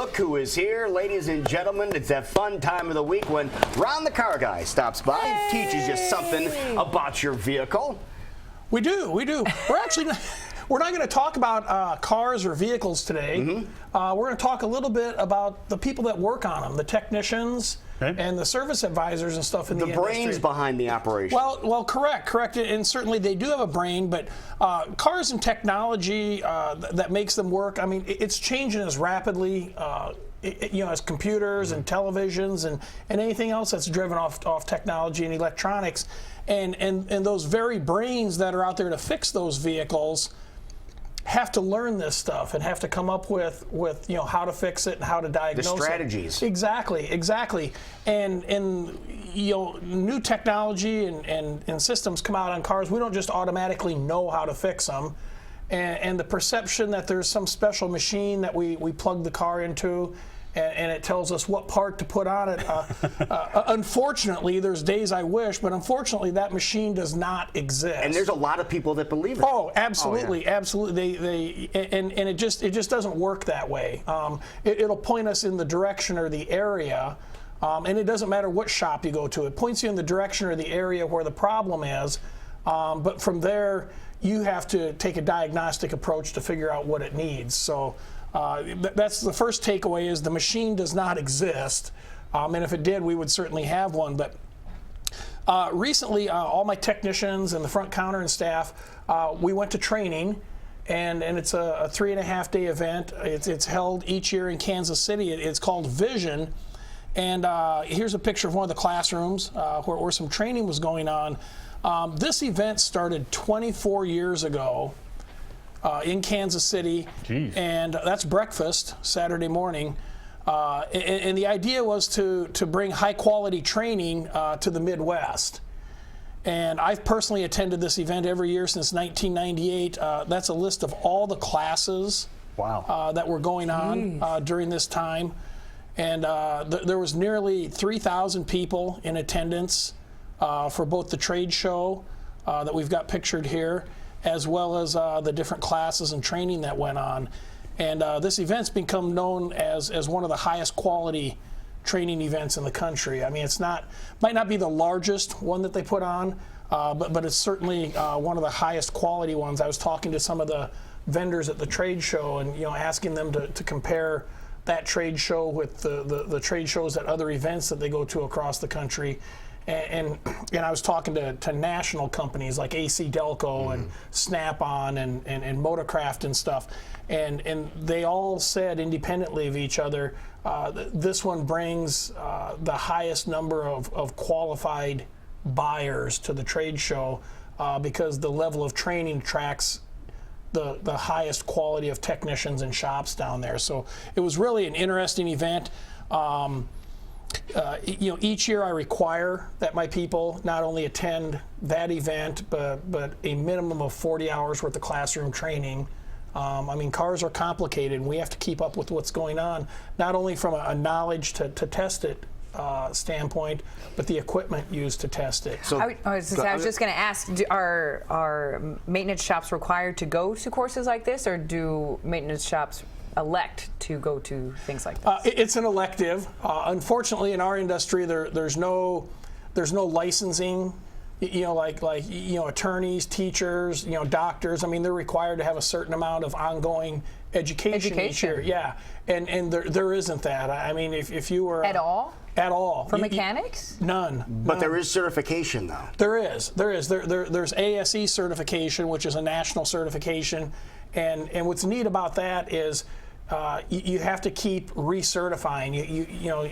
look who is here. Ladies and gentlemen, it's that fun time of the week when Ron the Car Guy stops by and teaches you something about your vehicle. We do. We're not going to talk about cars or vehicles today. We're going to talk a little bit about the people that work on them, the technicians and the service advisors and stuff in the industry. The brains behind the operation. Well, correct. And certainly they do have a brain, but cars and technology that makes them work, I mean, it's changing as rapidly as computers and televisions and anything else that's driven off technology and electronics. And those very brains that are out there to fix those vehicles have to learn this stuff and have to come up with how to fix it and how to diagnose the strategies. Exactly. And new technology and systems come out on cars. We don't just automatically know how to fix them. And the perception that there's some special machine that we plug the car into and it tells us what part to put on it. Unfortunately, there's days I wish, but unfortunately that machine does not exist. And there's a lot of people that believe it. Oh, absolutely, absolutely. And it just doesn't work that way. It'll point us in the direction or the area, and it doesn't matter what shop you go to. It points you in the direction or the area where the problem is, but from there you have to take a diagnostic approach to figure out what it needs. So. That's the first takeaway is the machine does not exist, and if it did, we would certainly have one. But recently, all my technicians and the front counter and staff, we went to training, and it's a 3.5-day event. It's held each year in Kansas City. It's called Vision, and here's a picture of one of the classrooms where some training was going on. This event started 24 years ago. In Kansas City. Jeez. And that's breakfast Saturday morning, and the idea was to bring high quality training to the Midwest. And I've personally attended this event every year since 1998. That's a list of all the classes that were going on during this time, and there was nearly 3,000 people in attendance for both the trade show that we've got pictured here, as well as the different classes and training that went on. And this event's become known as one of the highest quality training events in the country. I mean, might not be the largest one that they put on, but it's certainly one of the highest quality ones. I was talking to some of the vendors at the trade show and asking them to compare that trade show with the trade shows at other events that they go to across the country. And I was talking to national companies like AC Delco and Snap-on and Motorcraft and stuff, and they all said independently of each other, this one brings the highest number of qualified buyers to the trade show because the level of training tracks the highest quality of technicians and shops down there. So it was really an interesting event. Each year I require that my people not only attend that event, but a minimum of 40 hours worth of classroom training. I mean, cars are complicated, and we have to keep up with what's going on, not only from a knowledge to test it standpoint, but the equipment used to test it. So I was just going to ask, are maintenance shops required to go to courses like this, or do maintenance shops elect to go to things like this? It's an elective. Unfortunately, in our industry, there's no licensing. Like attorneys, teachers, doctors. I mean, they're required to have a certain amount of ongoing education each year. Yeah, and there isn't that. I mean, if you were at all. For mechanics? None. But there is certification, though. There is. There's ASE certification, which is a national certification, and what's neat about that is you have to keep recertifying.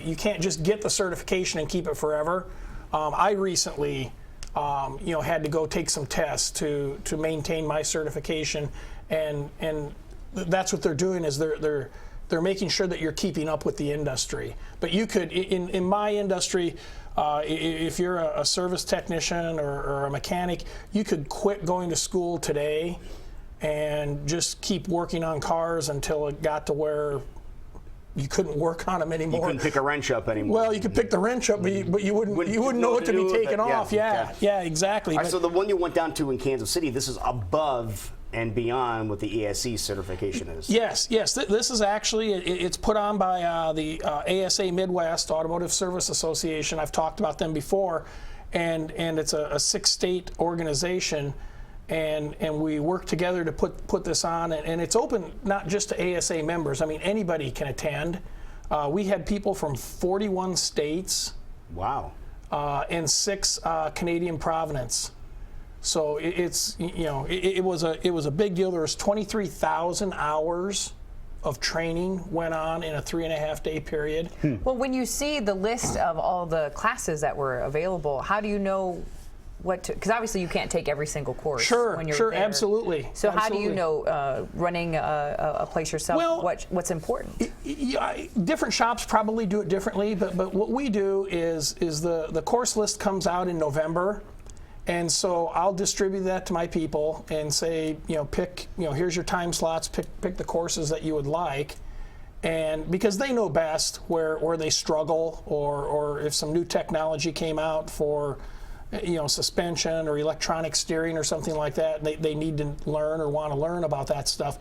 You can't just get the certification and keep it forever. I recently had to go take some tests to maintain my certification, and that's what they're doing is they're making sure that you're keeping up with the industry. But you could, in my industry, if you're a service technician or a mechanic, you could quit going to school today and just keep working on cars until it got to where you couldn't work on them anymore. You couldn't pick a wrench up anymore. Well, you could pick the wrench up, but you wouldn't know what to be taken off. Yeah, exactly. All right, so the one you went down to in Kansas City, this is above and beyond what the ESC certification is. Yes. This is actually, it's put on by the ASA Midwest Automotive Service Association. I've talked about them before, and it's a 6-state organization, and we work together to put this on, and it's open not just to ASA members. I mean, anybody can attend. We had people from 41 states. Wow. And 6 Canadian province. So it was a big deal. There was 23,000 hours of training went on in a 3.5-day period. Well, when you see the list of all the classes that were available, how do you know what to? Because obviously you can't take every single course. When you're there. Absolutely. So how do you know, running a place yourself, what's important? Different shops probably do it differently, but what we do is the course list comes out in November, and so I'll distribute that to my people and say, pick, here's your time slots, pick the courses that you would like, and because they know best where they struggle, or if some new technology came out for suspension or electronic steering or something like that, they need to learn or want to learn about that stuff.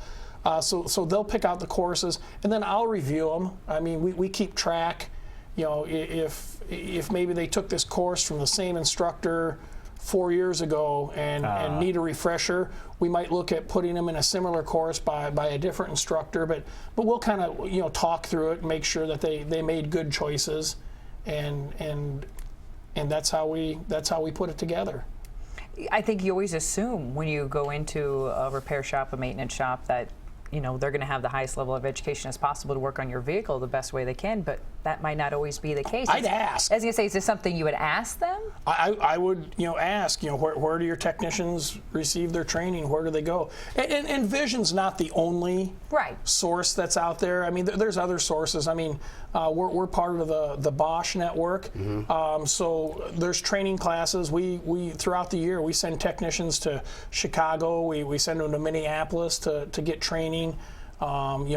So they'll pick out the courses, and then I'll review them. I mean, we keep track. If maybe they took this course from the same instructor 4 years ago and need a refresher, we might look at putting them in a similar course by a different instructor. But we'll kind of talk through it and make sure that they made good choices, and that's how we put it together. I think you always assume when you go into a repair shop, a maintenance shop, that they're going to have the highest level of education as possible to work on your vehicle the best way they can, but that might not always be the case. I'd ask. I was going to say, is this something you would ask them? I would, ask, where do your technicians receive their training? Where do they go? And Vision's not the only source that's out there. I mean, there's other sources. I mean, we're part of the Bosch network. So there's training classes. We throughout the year, we send technicians to Chicago. We send them to Minneapolis to get training.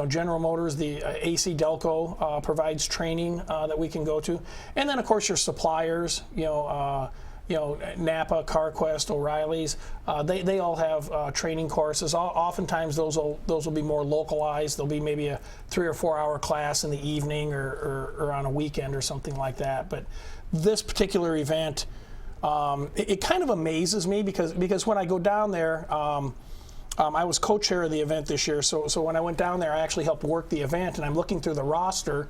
General Motors, the AC Delco provides training that we can go to, and then of course your suppliers, Napa, CarQuest, O'Reilly's, they all have training courses. Oftentimes those will be more localized. There'll be maybe a 3 or 4 hour class in the evening or on a weekend or something like that. But this particular event, it kind of amazes me because when I go down there. I was co-chair of the event this year, so when I went down there, I actually helped work the event, and I'm looking through the roster,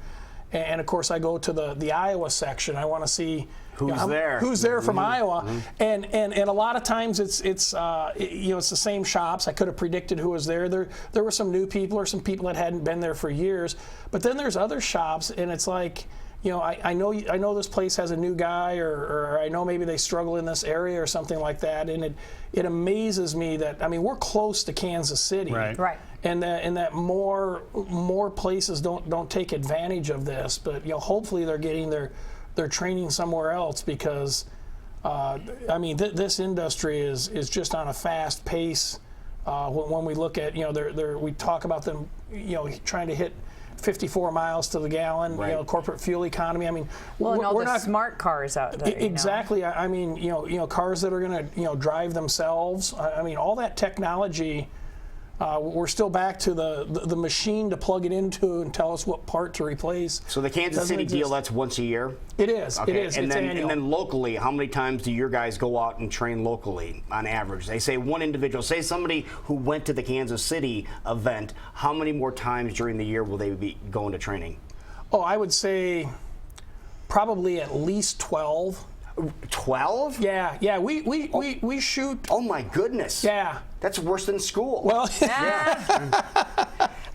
and of course I go to the Iowa section. I want to see who's there from Iowa, and a lot of times it's the same shops. I could have predicted who was there. There were some new people or some people that hadn't been there for years, but then there's other shops, and it's like. I know this place has a new guy, or I know maybe they struggle in this area or something like that, and it amazes me that we're close to Kansas City, right, and that more places don't take advantage of this, but hopefully they're getting their training somewhere else, because this industry is just on a fast pace. When we look at we talk about them trying to hit 54 miles to the gallon, corporate fuel economy. I mean, we're not smart cars out there. Exactly. I mean, cars that are going to drive themselves. I mean, all that technology. We're still back to the machine to plug it into and tell us what part to replace. So the Kansas City deal, that's once a year? It is. Okay. It is. And annual. then locally, how many times do your guys go out and train locally on average? They say one individual, say somebody who went to the Kansas City event, how many more times during the year will they be going to training? Oh, I would say probably at least 12. 12? Yeah. We shoot. Oh my goodness. Yeah. That's worse than school. Well,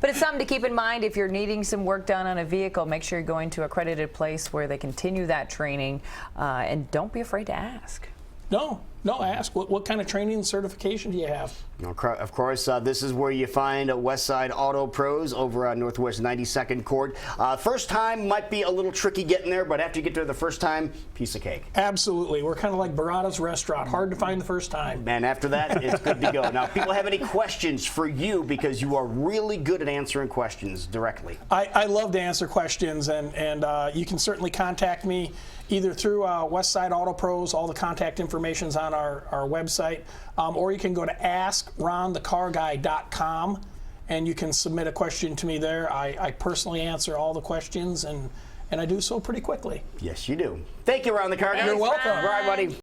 but it's something to keep in mind if you're needing some work done on a vehicle. Make sure you're going to an accredited place where they continue that training, and don't be afraid to ask. No, ask. What kind of training and certification do you have? Of course, this is where you find Westside Auto Pros over on Northwest 92nd Court. First time might be a little tricky getting there, but after you get there the first time, piece of cake. Absolutely. We're kind of like Barada's Restaurant. Hard to find the first time. And after that, it's good to go. Now, if people have any questions for you, because you are really good at answering questions directly. I love to answer questions, and you can certainly contact me either through Westside Auto Pros. All the contact information's on on our website, or you can go to askronthecarguy.com, and you can submit a question to me there. I personally answer all the questions, and I do so pretty quickly. Yes, you do. Thank you, Ron the Car Guy. You're welcome. All right, buddy.